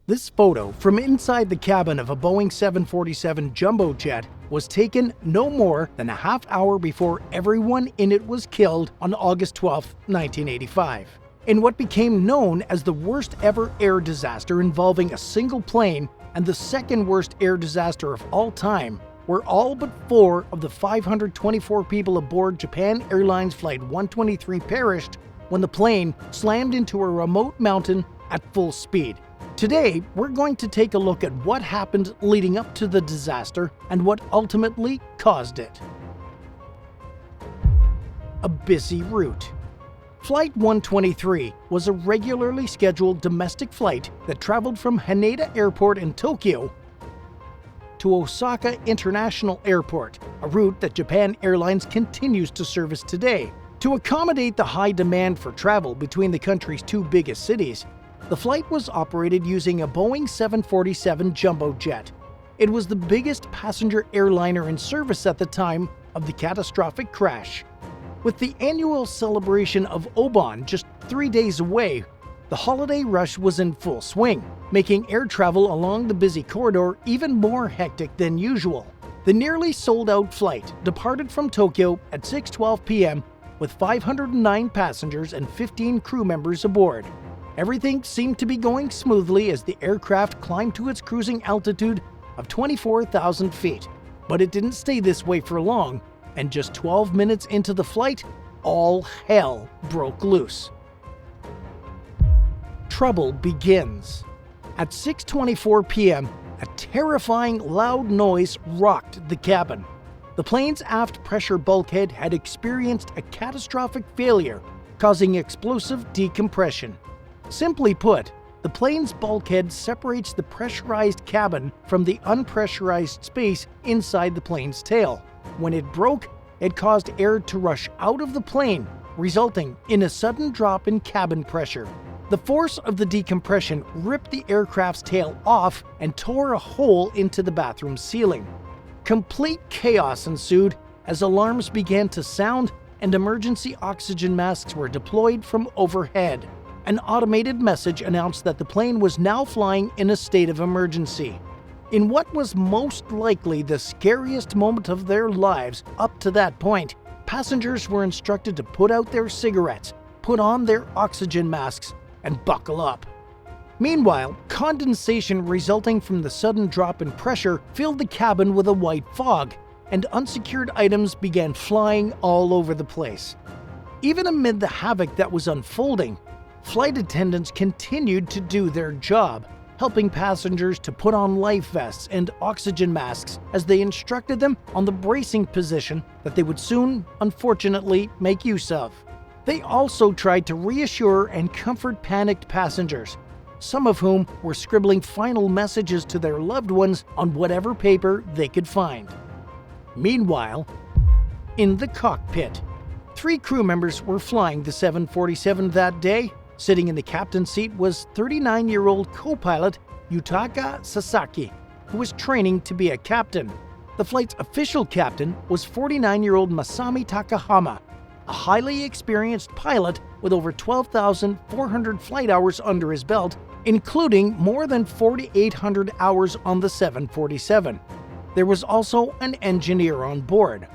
This photo from inside the cabin of a Boeing 747 jumbo jet was taken no more than a half hour before everyone in it was killed on August 12, 1985, in what became known as the worst ever air disaster involving a single plane and the second worst air disaster of all time, where all but 4 of the 524 people aboard Japan Airlines Flight 123 perished when the plane slammed into a remote mountain at full speed. Today, we're going to take a look at what happened leading up to the disaster and what ultimately caused it. A busy route. Flight 123 was a regularly scheduled domestic flight that traveled from Haneda Airport in Tokyo to Osaka International Airport, a route that Japan Airlines continues to service today. To accommodate the high demand for travel between the country's 2 biggest cities, the flight was operated using a Boeing 747 jumbo jet. It was the biggest passenger airliner in service at the time of the catastrophic crash. With the annual celebration of Obon just 3 days away, the holiday rush was in full swing, making air travel along the busy corridor even more hectic than usual. The nearly sold-out flight departed from Tokyo at 6:12 p.m. with 509 passengers and 15 crew members aboard. Everything seemed to be going smoothly as the aircraft climbed to its cruising altitude of 24,000 feet. But it didn't stay this way for long, and just 12 minutes into the flight, all hell broke loose. Trouble begins. At 6:24 p.m., a terrifying loud noise rocked the cabin. The plane's aft pressure bulkhead had experienced a catastrophic failure, causing explosive decompression. Simply put, the plane's bulkhead separates the pressurized cabin from the unpressurized space inside the plane's tail. When it broke, it caused air to rush out of the plane, resulting in a sudden drop in cabin pressure. The force of the decompression ripped the aircraft's tail off and tore a hole into the bathroom ceiling. Complete chaos ensued as alarms began to sound and emergency oxygen masks were deployed from overhead. An automated message announced that the plane was now flying in a state of emergency. In what was most likely the scariest moment of their lives up to that point, passengers were instructed to put out their cigarettes, put on their oxygen masks, and buckle up. Meanwhile, condensation resulting from the sudden drop in pressure filled the cabin with a white fog, and unsecured items began flying all over the place. Even amid the havoc that was unfolding, flight attendants continued to do their job, helping passengers to put on life vests and oxygen masks as they instructed them on the bracing position that they would soon, unfortunately, make use of. They also tried to reassure and comfort panicked passengers, some of whom were scribbling final messages to their loved ones on whatever paper they could find. Meanwhile, in the cockpit, 3 crew members were flying the 747 that day. Sitting in the captain's seat was 39-year-old co-pilot Yutaka Sasaki, who was training to be a captain. The flight's official captain was 49-year-old Masami Takahama, a highly experienced pilot with over 12,400 flight hours under his belt, including more than 4,800 hours on the 747. There was also an engineer on board.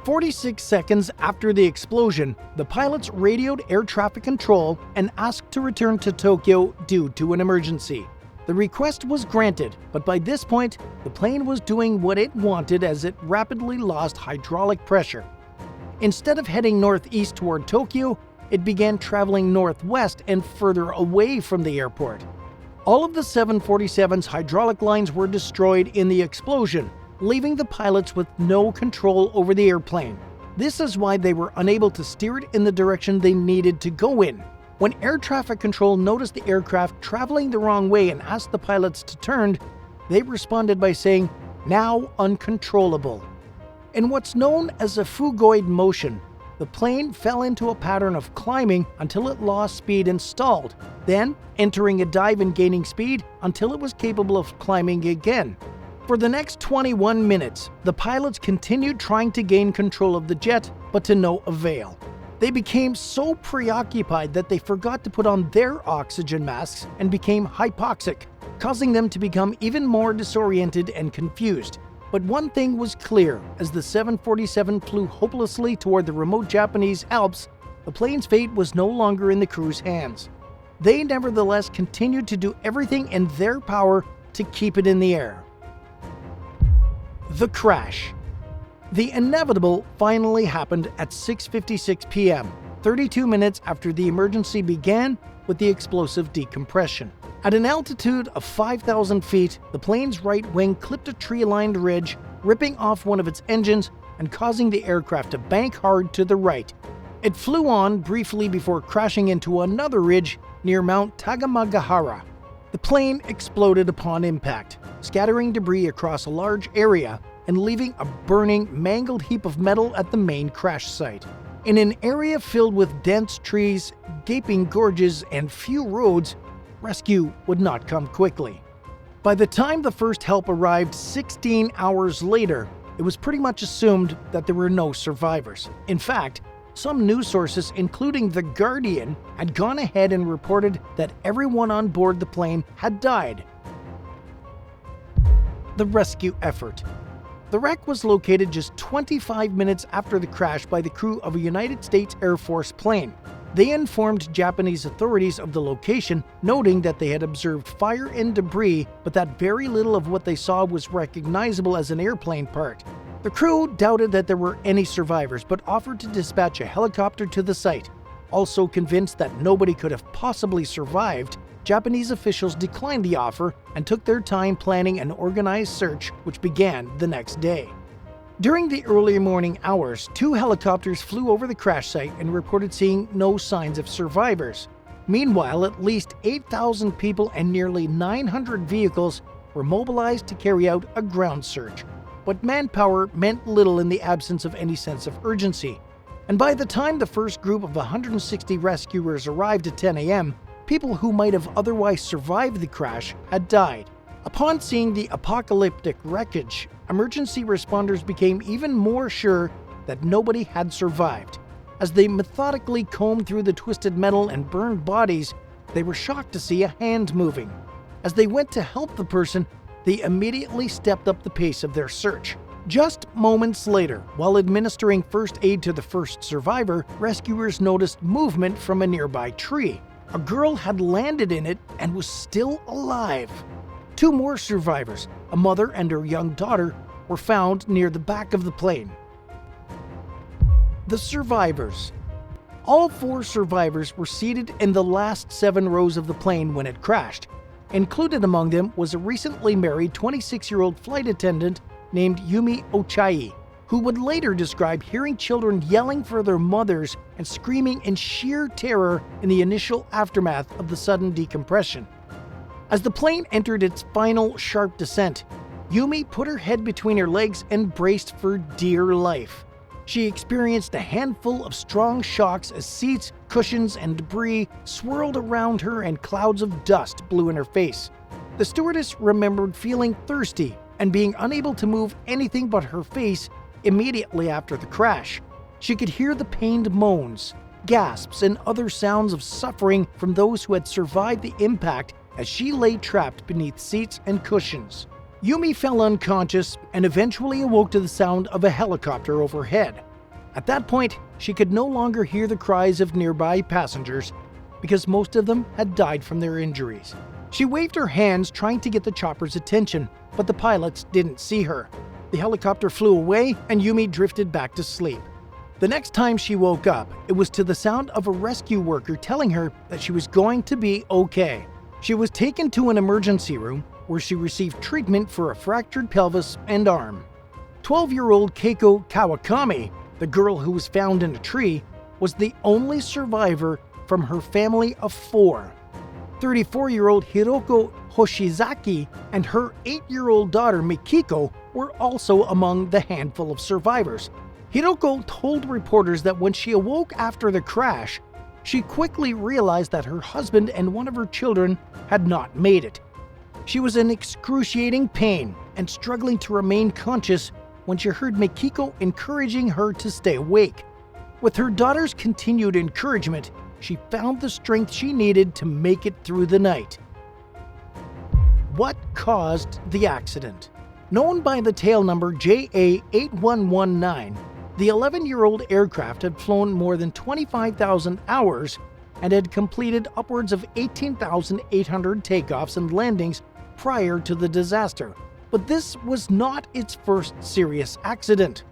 46 seconds after the explosion, the pilots radioed air traffic control and asked to return to Tokyo due to an emergency. The request was granted, but by this point, the plane was doing what it wanted as it rapidly lost hydraulic pressure. Instead of heading northeast toward Tokyo, it began traveling northwest and further away from the airport. All of the 747's hydraulic lines were destroyed in the explosion, leaving the pilots with no control over the airplane. This is why they were unable to steer it in the direction they needed to go in. When air traffic control noticed the aircraft traveling the wrong way and asked the pilots to turn, they responded by saying, "Now uncontrollable." In what's known as a phugoid motion, the plane fell into a pattern of climbing until it lost speed and stalled, then entering a dive and gaining speed until it was capable of climbing again. For the next 21 minutes, the pilots continued trying to gain control of the jet, but to no avail. They became so preoccupied that they forgot to put on their oxygen masks and became hypoxic, causing them to become even more disoriented and confused. But one thing was clear: as the 747 flew hopelessly toward the remote Japanese Alps, the plane's fate was no longer in the crew's hands. They nevertheless continued to do everything in their power to keep it in the air. The crash. The inevitable finally happened at 6:56 p.m., 32 minutes after the emergency began with the explosive decompression. At an altitude of 5,000 feet, the plane's right wing clipped a tree-lined ridge, ripping off one of its engines and causing the aircraft to bank hard to the right. It flew on briefly before crashing into another ridge near Mount Tagamagahara. The plane exploded upon impact, scattering debris across a large area and leaving a burning, mangled heap of metal at the main crash site. In an area filled with dense trees, gaping gorges, and few roads, rescue would not come quickly. By the time the first help arrived 16 hours later, it was pretty much assumed that there were no survivors. In fact, some news sources, including The Guardian, had gone ahead and reported that everyone on board the plane had died. The rescue effort. The wreck was located just 25 minutes after the crash by the crew of a United States Air Force plane. They informed Japanese authorities of the location, noting that they had observed fire and debris, but that very little of what they saw was recognizable as an airplane part. The crew doubted that there were any survivors, but offered to dispatch a helicopter to the site. Also convinced that nobody could have possibly survived, Japanese officials declined the offer and took their time planning an organized search, which began the next day. During the early morning hours, 2 helicopters flew over the crash site and reported seeing no signs of survivors. Meanwhile, at least 8,000 people and nearly 900 vehicles were mobilized to carry out a ground search. But manpower meant little in the absence of any sense of urgency. And by the time the first group of 160 rescuers arrived at 10 a.m., people who might have otherwise survived the crash had died. Upon seeing the apocalyptic wreckage, emergency responders became even more sure that nobody had survived. As they methodically combed through the twisted metal and burned bodies, they were shocked to see a hand moving. As they went to help the person, they immediately stepped up the pace of their search. Just moments later, while administering first aid to the first survivor, rescuers noticed movement from a nearby tree. A girl had landed in it and was still alive. 2 more survivors, a mother and her young daughter, were found near the back of the plane. The survivors. All 4 survivors were seated in the last 7 rows of the plane when it crashed. Included among them was a recently married 26-year-old flight attendant named Yumi Ochai, who would later describe hearing children yelling for their mothers and screaming in sheer terror in the initial aftermath of the sudden decompression. As the plane entered its final sharp descent, Yumi put her head between her legs and braced for dear life. She experienced a handful of strong shocks as seats, cushions, and debris swirled around her and clouds of dust blew in her face. The stewardess remembered feeling thirsty and being unable to move anything but her face immediately after the crash. She could hear the pained moans, gasps, and other sounds of suffering from those who had survived the impact as she lay trapped beneath seats and cushions. Yumi fell unconscious and eventually awoke to the sound of a helicopter overhead. At that point, she could no longer hear the cries of nearby passengers because most of them had died from their injuries. She waved her hands trying to get the chopper's attention, but the pilots didn't see her. The helicopter flew away and Yumi drifted back to sleep. The next time she woke up, it was to the sound of a rescue worker telling her that she was going to be okay. She was taken to an emergency room where she received treatment for a fractured pelvis and arm. 12-year-old Keiko Kawakami, the girl who was found in a tree, was the only survivor from her family of 4. 34-year-old Hiroko Hoshizaki and her 8-year-old daughter Mikiko were also among the handful of survivors. Hiroko told reporters that when she awoke after the crash, she quickly realized that her husband and one of her children had not made it. She was in excruciating pain and struggling to remain conscious when she heard Mikiko encouraging her to stay awake. With her daughter's continued encouragement, she found the strength she needed to make it through the night. what caused the accident. Known by the tail number JA8119, the 11-year-old aircraft had flown more than 25,000 hours and had completed upwards of 18,800 takeoffs and landings prior to the disaster. But this was not its first serious accident.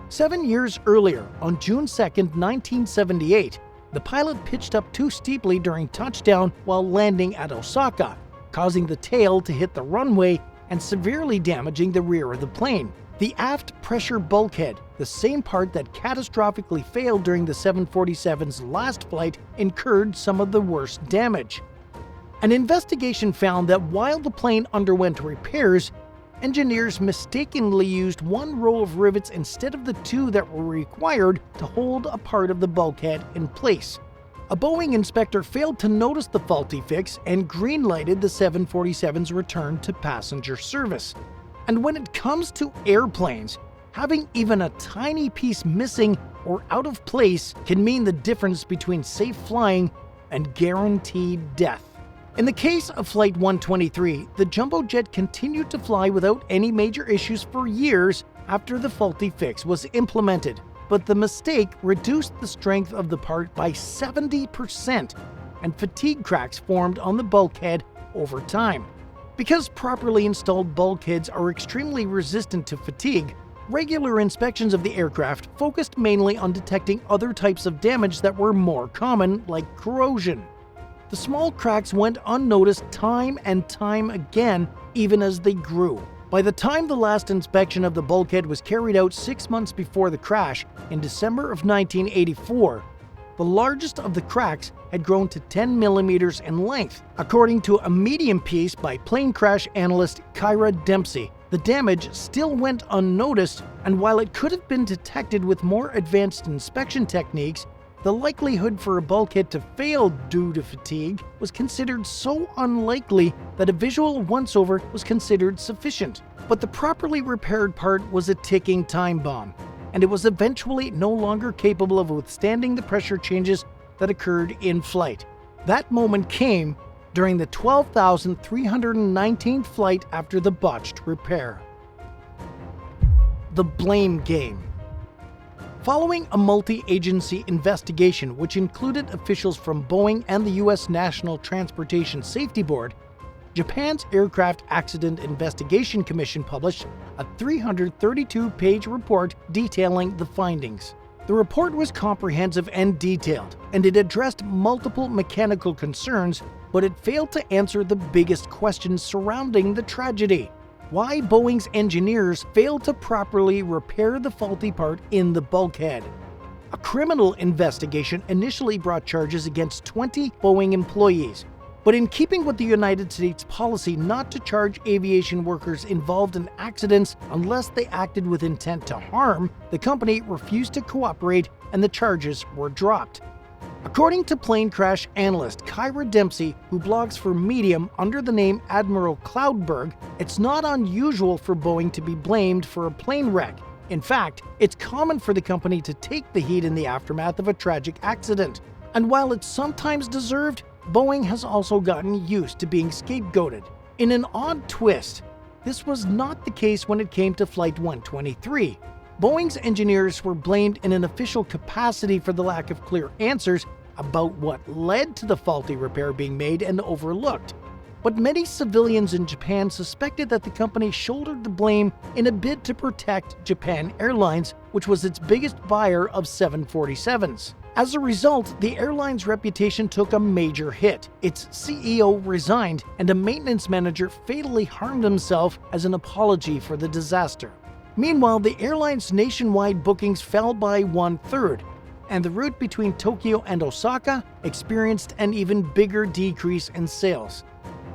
7 years earlier, on June 2, 1978, the pilot pitched up too steeply during touchdown while landing at Osaka, causing the tail to hit the runway and severely damaging the rear of the plane. The aft pressure bulkhead, the same part that catastrophically failed during the 747's last flight, incurred some of the worst damage. An investigation found that while the plane underwent repairs, engineers mistakenly used one row of rivets instead of the two that were required to hold a part of the bulkhead in place. A Boeing inspector failed to notice the faulty fix and green-lighted the 747's return to passenger service. And when it comes to airplanes, having even a tiny piece missing or out of place can mean the difference between safe flying and guaranteed death. In the case of Flight 123, the jumbo jet continued to fly without any major issues for years after the faulty fix was implemented, but the mistake reduced the strength of the part by 70%, and fatigue cracks formed on the bulkhead over time. Because properly installed bulkheads are extremely resistant to fatigue, regular inspections of the aircraft focused mainly on detecting other types of damage that were more common, like corrosion. The small cracks went unnoticed time and time again, even as they grew. By the time the last inspection of the bulkhead was carried out 6 months before the crash, in December of 1984, the largest of the cracks had grown to 10 millimeters in length, according to a medium piece by plane crash analyst Kyra Dempsey. The damage still went unnoticed, and while it could have been detected with more advanced inspection techniques, the likelihood for a bulkhead to fail due to fatigue was considered so unlikely that a visual once-over was considered sufficient. But the properly repaired part was a ticking time bomb, and it was eventually no longer capable of withstanding the pressure changes that occurred in flight. That moment came during the 12,319th flight after the botched repair. The blame game. Following a multi-agency investigation which included officials from Boeing and the U.S. National Transportation Safety Board, Japan's Aircraft Accident Investigation Commission published a 332-page report detailing the findings. The report was comprehensive and detailed, and it addressed multiple mechanical concerns, but it failed to answer the biggest questions surrounding the tragedy: why Boeing's engineers failed to properly repair the faulty part in the bulkhead. A criminal investigation initially brought charges against 20 Boeing employees, but in keeping with the United States policy not to charge aviation workers involved in accidents unless they acted with intent to harm, the company refused to cooperate and the charges were dropped. According to plane crash analyst Kyra Dempsey, who blogs for Medium under the name Admiral Cloudberg, it's not unusual for Boeing to be blamed for a plane wreck. In fact, it's common for the company to take the heat in the aftermath of a tragic accident. And while it's sometimes deserved, Boeing has also gotten used to being scapegoated. In an odd twist, this was not the case when it came to Flight 123. Boeing's engineers were blamed in an official capacity for the lack of clear answers about what led to the faulty repair being made and overlooked. But many civilians in Japan suspected that the company shouldered the blame in a bid to protect Japan Airlines, which was its biggest buyer of 747s. As a result, the airline's reputation took a major hit. Its CEO resigned, and a maintenance manager fatally harmed himself as an apology for the disaster. Meanwhile, the airline's nationwide bookings fell by 1/3, and the route between Tokyo and Osaka experienced an even bigger decrease in sales.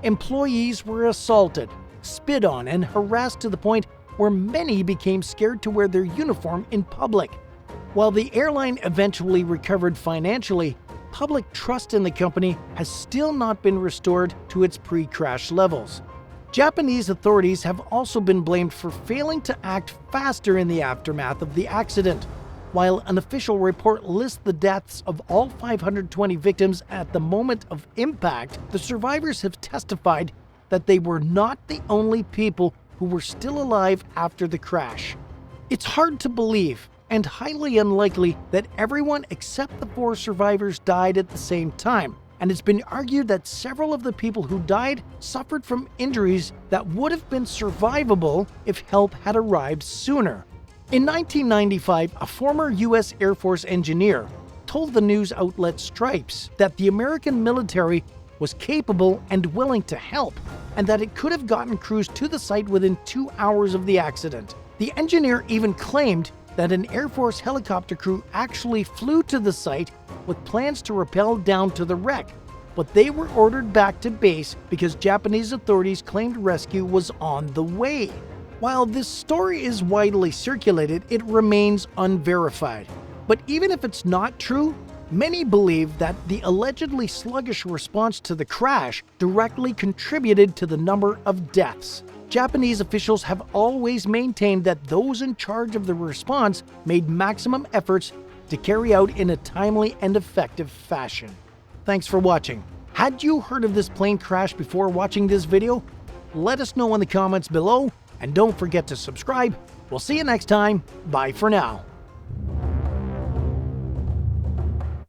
Employees were assaulted, spit on, and harassed to the point where many became scared to wear their uniform in public. While the airline eventually recovered financially, public trust in the company has still not been restored to its pre-crash levels. Japanese authorities have also been blamed for failing to act faster in the aftermath of the accident. While an official report lists the deaths of all 520 victims at the moment of impact, the survivors have testified that they were not the only people who were still alive after the crash. It's hard to believe and highly unlikely that everyone except the 4 survivors died at the same time, and it's been argued that several of the people who died suffered from injuries that would have been survivable if help had arrived sooner. In 1995, a former U.S. Air Force engineer told the news outlet Stripes that the American military was capable and willing to help, and that it could have gotten crews to the site within 2 hours of the accident. The engineer even claimed that an Air Force helicopter crew actually flew to the site with plans to rappel down to the wreck, but they were ordered back to base because Japanese authorities claimed rescue was on the way. While this story is widely circulated, it remains unverified. But even if it's not true, many believe that the allegedly sluggish response to the crash directly contributed to the number of deaths. Japanese officials have always maintained that those in charge of the response made maximum efforts to carry out in a timely and effective fashion. Thanks for watching. Had you heard of this plane crash before watching this video? Let us know in the comments below, and don't forget to subscribe. We'll see you next time. Bye for now.